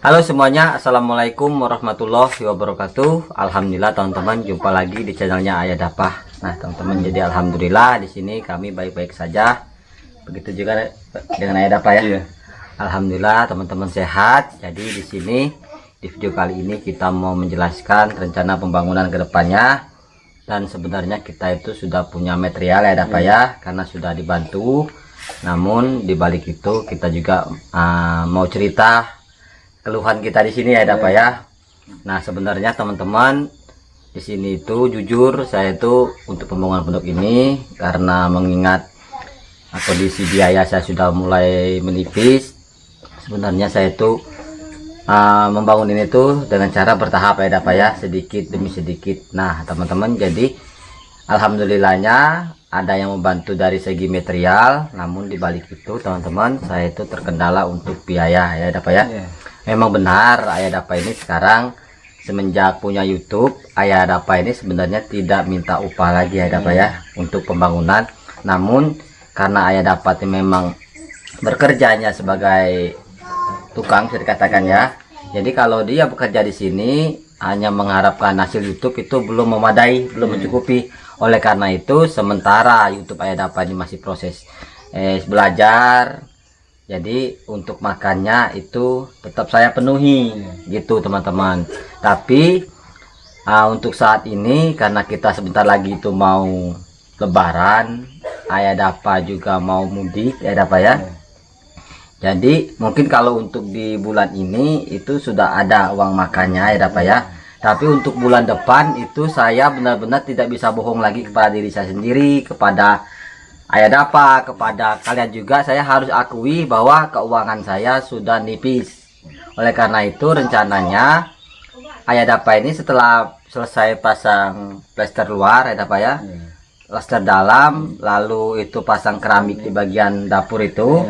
Halo semuanya, assalamualaikum warahmatullahi wabarakatuh. Alhamdulillah teman-teman, jumpa lagi di channelnya Ayah Dapah. Nah teman-teman, jadi alhamdulillah di sini kami baik-baik saja. Begitu juga dengan Ayah Dapah ya. Iya. Alhamdulillah teman-teman sehat. Jadi di sini di video kali ini kita mau menjelaskan rencana pembangunan kedepannya. Dan sebenarnya kita itu sudah punya material Ayah Dapah ya, karena sudah dibantu. Namun dibalik itu kita juga mau cerita keluhan kita di sini ya Dapah ya. Nah sebenarnya teman-teman di sini itu jujur saya itu untuk pembangunan pondok ini karena mengingat kondisi biaya saya sudah mulai menipis. Sebenarnya saya itu membangun ini tuh dengan cara bertahap ya Dapah ya, sedikit demi sedikit. Nah teman-teman, jadi alhamdulillahnya ada yang membantu dari segi material. Namun dibalik itu teman-teman, saya itu terkendala untuk biaya ya Dapah ya. Memang benar Ayah Dapah ini sekarang semenjak punya YouTube, Ayah Dapah ini sebenarnya tidak minta upah lagi Ayah Dapah ya untuk pembangunan. Namun karena Ayah Dapah ini memang bekerjanya sebagai tukang bisa dikatakan ya. Jadi kalau dia bekerja di sini hanya mengharapkan hasil YouTube itu belum memadai, belum mencukupi. Oleh karena itu sementara YouTube Ayah Dapah ini masih proses belajar. Jadi untuk makannya itu tetap saya penuhi gitu teman-teman. Tapi untuk saat ini karena kita sebentar lagi itu mau lebaran, Ayah Dapah juga mau mudik Ayah Dapah ya. Jadi mungkin kalau untuk di bulan ini itu sudah ada uang makannya Ayah Dapah ya. Tapi untuk bulan depan itu saya benar-benar tidak bisa bohong lagi kepada diri saya sendiri, kepada Ayah Dapah, kepada kalian juga. Saya harus akui bahwa keuangan saya sudah nipis. Oleh karena itu rencananya Ayah Dapah ini setelah selesai pasang plester luar Ayah Dapah ya, plester dalam, lalu itu pasang keramik di bagian dapur itu,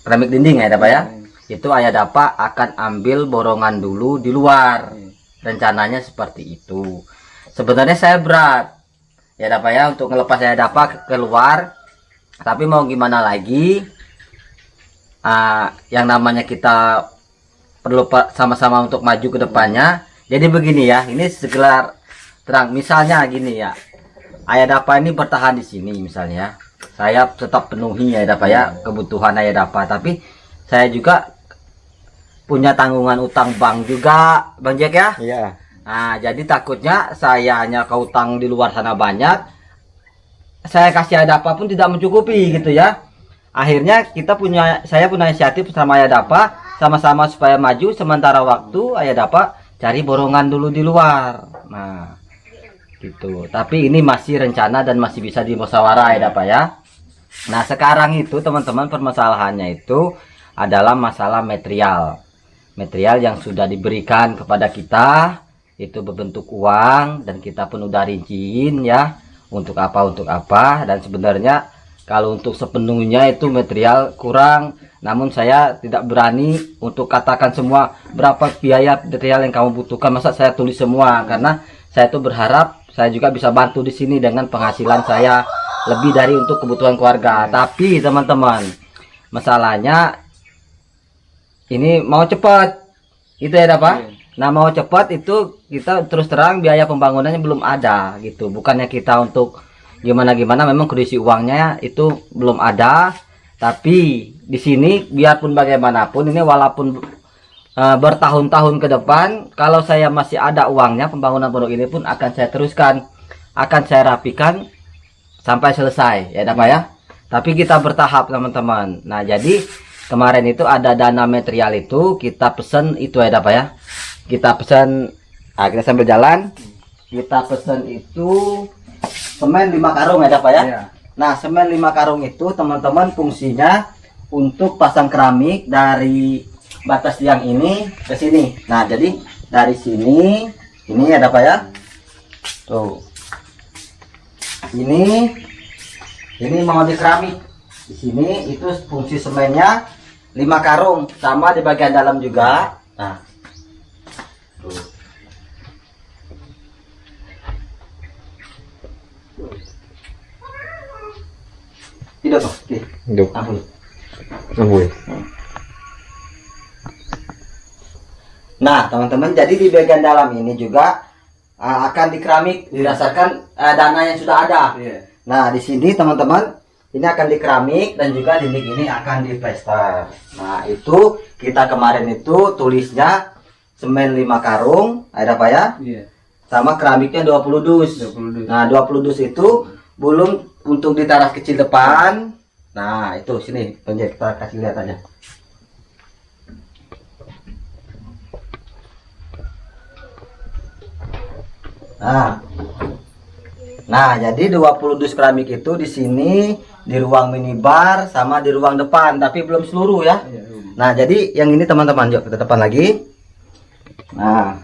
keramik dinding Ayah Dapah ya, itu Ayah Dapah akan ambil borongan dulu di luar. Rencananya seperti itu. Sebenarnya saya berat Ayah Dapah ya untuk ngelepas Ayah Dapah keluar. Tapi mau gimana lagi, yang namanya kita perlu sama-sama untuk maju ke depannya. Jadi begini ya, ini segelar terang. Misalnya gini ya, Ayah Dapah ini bertahan di sini misalnya. Saya tetap penuhi Ayah Dapah ya, kebutuhan Ayah Dapah. Tapi saya juga punya tanggungan utang bank juga, Bang Jack ya. Iya. Nah, jadi takutnya saya hanya ke utang di luar sana banyak, saya kasih Ayah Dapah pun tidak mencukupi gitu ya. Akhirnya saya punya inisiatif sama Ayah Dapah sama-sama supaya maju. Sementara waktu Ayah Dapah cari borongan dulu di luar. Nah gitu. Tapi ini masih rencana dan masih bisa dimusyawarah Ayah Dapah ya. Nah sekarang itu teman-teman, permasalahannya itu adalah masalah material yang sudah diberikan kepada kita itu berbentuk uang, dan kita pun udah rinciin ya untuk apa, dan sebenarnya kalau untuk sepenuhnya itu material kurang. Namun saya tidak berani untuk katakan semua berapa biaya material yang kamu butuhkan, masa saya tulis semua, karena saya itu berharap saya juga bisa bantu di sini dengan penghasilan saya lebih dari untuk kebutuhan keluarga. Tapi teman-teman, masalahnya ini mau cepat itu ya Dapah. Nah mau cepat itu kita terus terang biaya pembangunannya belum ada gitu. Bukannya kita untuk gimana-gimana, memang kondisi uangnya itu belum ada. Tapi di sini biarpun bagaimanapun ini, walaupun bertahun-tahun ke depan, kalau saya masih ada uangnya, pembangunan pondok ini pun akan saya teruskan, akan saya rapikan sampai selesai ya Dapah ya. Tapi kita bertahap teman-teman. Nah jadi kemarin itu ada dana material itu kita pesen itu ya Dapah ya. Kita pesan, kita sambil jalan, kita pesan itu semen 5 karung ya Dapah ya. Nah semen 5 karung itu teman-teman fungsinya untuk pasang keramik dari batas tiang ini ke sini. Nah jadi dari sini ini ya Dapah ya, tuh ini mau di keramik di sini. Itu fungsi semennya 5 karung, sama di bagian dalam juga. Nah tidak toh, oke. Hidup. 60. 60. Nah teman-teman, jadi di bagian dalam ini juga akan dikeramik berdasarkan dana yang sudah ada. Nah di sini teman-teman, ini akan dikeramik dan juga dinding ini akan diplester. Nah itu kita kemarin itu tulisnya semen 5 karung, ada apa ya? Sama keramiknya 20 dus. Nah 20 dus itu belum untuk di teras kecil depan. Nah itu sini Bang Jack, kita kasih lihat aja. Nah jadi 20 dus keramik itu di sini di ruang minibar sama di ruang depan, tapi belum seluruh ya. Nah jadi yang ini teman-teman, yuk kita depan lagi. Nah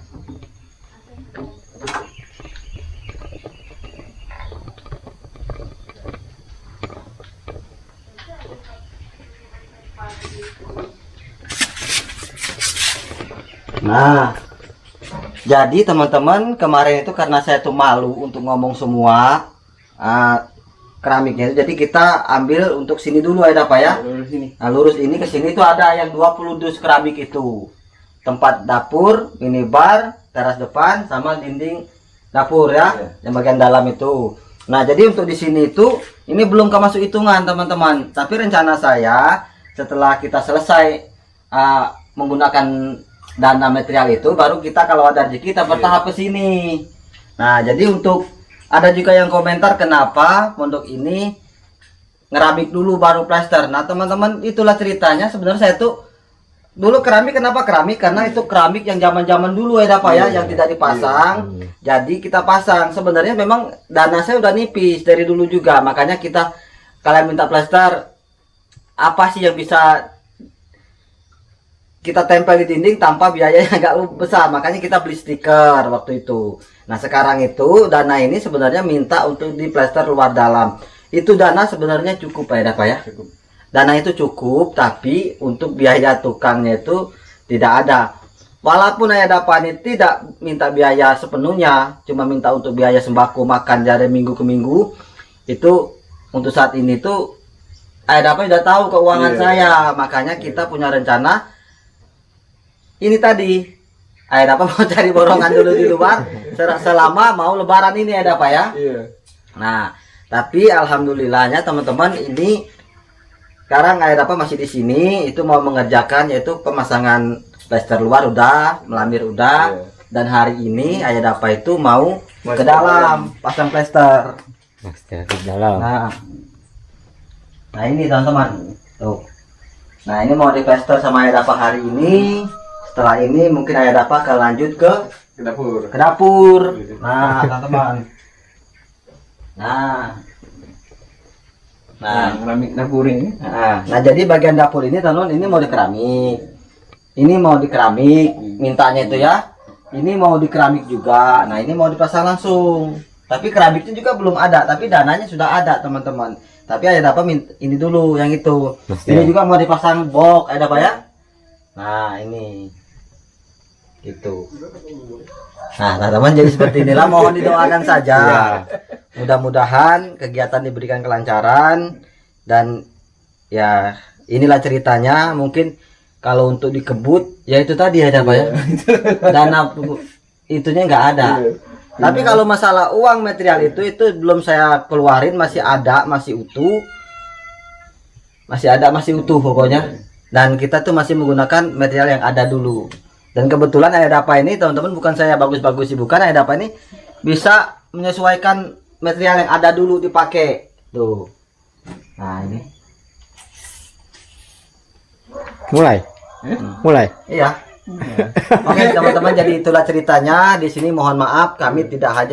jadi teman-teman, kemarin itu karena saya tuh malu untuk ngomong semua keramiknya, jadi kita ambil untuk sini dulu, ada apa ya? Nah lurus ini ke sini tuh ada yang 20 dus keramik itu, tempat dapur, minibar, teras depan, sama dinding dapur ya, yang bagian dalam itu. Nah jadi untuk di sini itu ini belum kemasuk hitungan teman-teman, tapi rencana saya setelah kita selesai menggunakan dana material itu, baru kita kalau ada rezeki kita bertahap ke sini. Nah jadi untuk ada juga yang komentar kenapa pondok ini ngeramik dulu baru plester. Nah teman-teman, itulah ceritanya. Sebenarnya saya tuh dulu keramik, kenapa keramik? Karena itu keramik yang zaman-zaman dulu ya Pak ya, yang tidak dipasang. Jadi kita pasang. Sebenarnya memang dana saya udah nipis dari dulu juga, makanya kita, kalian minta plester apa sih yang bisa kita tempel di dinding tanpa biaya yang agak besar, makanya kita beli stiker waktu itu. Nah sekarang itu dana ini sebenarnya minta untuk di plester luar dalam. Itu dana sebenarnya cukup ya Pak ya. Dana itu cukup, tapi untuk biaya tukangnya itu tidak ada. Walaupun Ayah Dapa ini tidak minta biaya sepenuhnya, cuma minta untuk biaya sembako makan dari minggu ke minggu. Itu untuk saat ini tuh Ayah Dapa udah tahu keuangan saya, makanya kita punya rencana. Ini tadi Ayah Dapa mau cari borongan dulu di luar selama mau lebaran ini Ayah Dapa ya. Nah tapi alhamdulillahnya teman-teman, ini sekarang Ayah Dapa masih di sini, itu mau mengerjakan yaitu pemasangan plester luar udah, melamir udah, dan hari ini Ayah Dapa itu mau ke dalam pasang plester. Ke dalam. Nah ini teman-teman tuh. Nah ini mau di plester sama Ayah Dapa hari ini. Setelah ini mungkin Ayah Dapa akan lanjut ke dapur. Nah teman-teman, nah keramik dapur ini. Nah jadi bagian dapur ini teman-teman, ini mau dikeramik, ini mau dikeramik, mintanya itu ya, ini mau dikeramik juga. Nah ini mau dipasang langsung, tapi keramiknya juga belum ada, tapi dananya sudah ada teman-teman. Tapi Ayah Dapa ini dulu yang itu. Ini juga mau dipasang box Ayah Dapa ya. Nah ini gitu. Nah teman-teman, jadi seperti inilah, mohon didoakan saja. Mudah-mudahan kegiatan diberikan kelancaran, dan ya inilah ceritanya. Mungkin kalau untuk dikebut ya itu tadi ada Pak ya, dana itunya nggak ada. Tapi kalau masalah uang material itu belum saya keluarin, masih ada, masih utuh, masih utuh pokoknya. Dan kita tuh masih menggunakan material yang ada dulu. Dan kebetulan Ayah Dapa ini teman-teman, bukan saya bagus-bagus, bukan, Ayah Dapa ini bisa menyesuaikan material yang ada dulu dipakai tuh. Nah ini mulai iya. Oke teman-teman, jadi itulah ceritanya. Di sini mohon maaf, kami tidak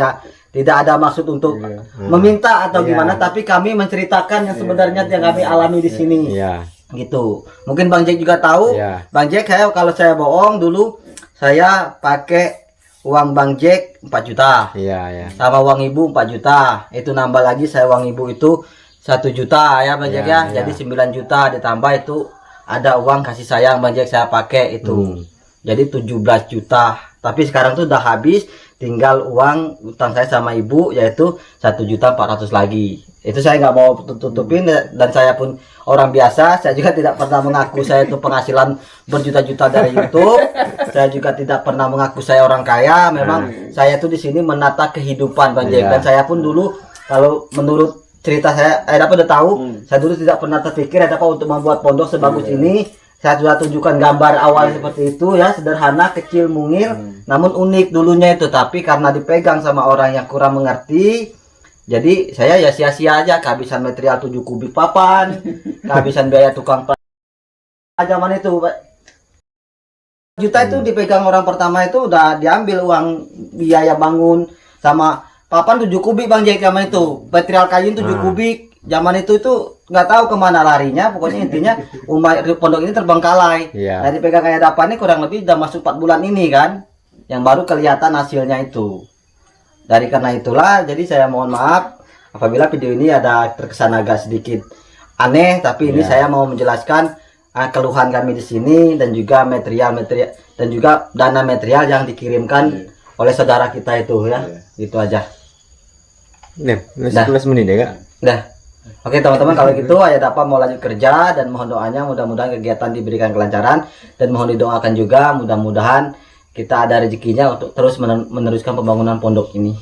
ada maksud untuk meminta atau gimana, tapi kami menceritakan yang sebenarnya yang kami alami di sini. Gitu. Mungkin Bang Jack juga tahu. Bang Jack, kalau saya bohong dulu, saya pakai uang Bang Jack 4 juta. Sama uang ibu 4 juta. Itu nambah lagi saya uang ibu itu 1 juta ya Bang Jack ya. Jadi 9 juta ditambah itu ada uang kasih sayang Bang Jack saya pakai itu. Jadi 17 juta Tapi sekarang tuh udah habis, tinggal uang utang saya sama ibu yaitu 1.400.000 lagi. Itu saya nggak mau tutupin, dan saya pun orang biasa, saya juga tidak pernah mengaku saya itu penghasilan berjuta-juta dari YouTube. Saya juga tidak pernah mengaku saya orang kaya. Memang saya tuh di sini menata kehidupan Bang Jack. Dan saya pun dulu kalau menurut cerita saya dapat udah tahu, saya dulu tidak pernah terpikir ada apa untuk membuat pondok sebagus ini. Saya sudah tunjukkan gambar awal seperti itu ya, sederhana, kecil, mungil, namun unik dulunya itu. Tapi karena dipegang sama orang yang kurang mengerti, jadi saya ya sia-sia aja, kehabisan material 7 kubik papan, kehabisan biaya tukang zaman itu. Juta itu dipegang orang pertama itu udah diambil uang biaya bangun sama papan 7 kubik Bang Jack zaman itu. Material kayu 7 kubik. Zaman itu nggak tahu kemana larinya, pokoknya intinya pondok ini terbengkalai. Dari pegang kayak dapat ini kurang lebih udah masuk 4 bulan ini kan, yang baru kelihatan hasilnya itu. Dari karena itulah, jadi saya mohon maaf apabila video ini ada terkesan agak sedikit aneh, tapi ini saya mau menjelaskan keluhan kami di sini dan juga material dan juga dana material yang dikirimkan oleh saudara kita itu ya. Gitu aja. Masih 11 menit ya Kak? Dah. Oke teman-teman, kalau gitu Ayah Dapa mau lanjut kerja, dan mohon doanya mudah-mudahan kegiatan diberikan kelancaran, dan mohon didoakan juga mudah-mudahan kita ada rezekinya untuk terus meneruskan pembangunan pondok ini.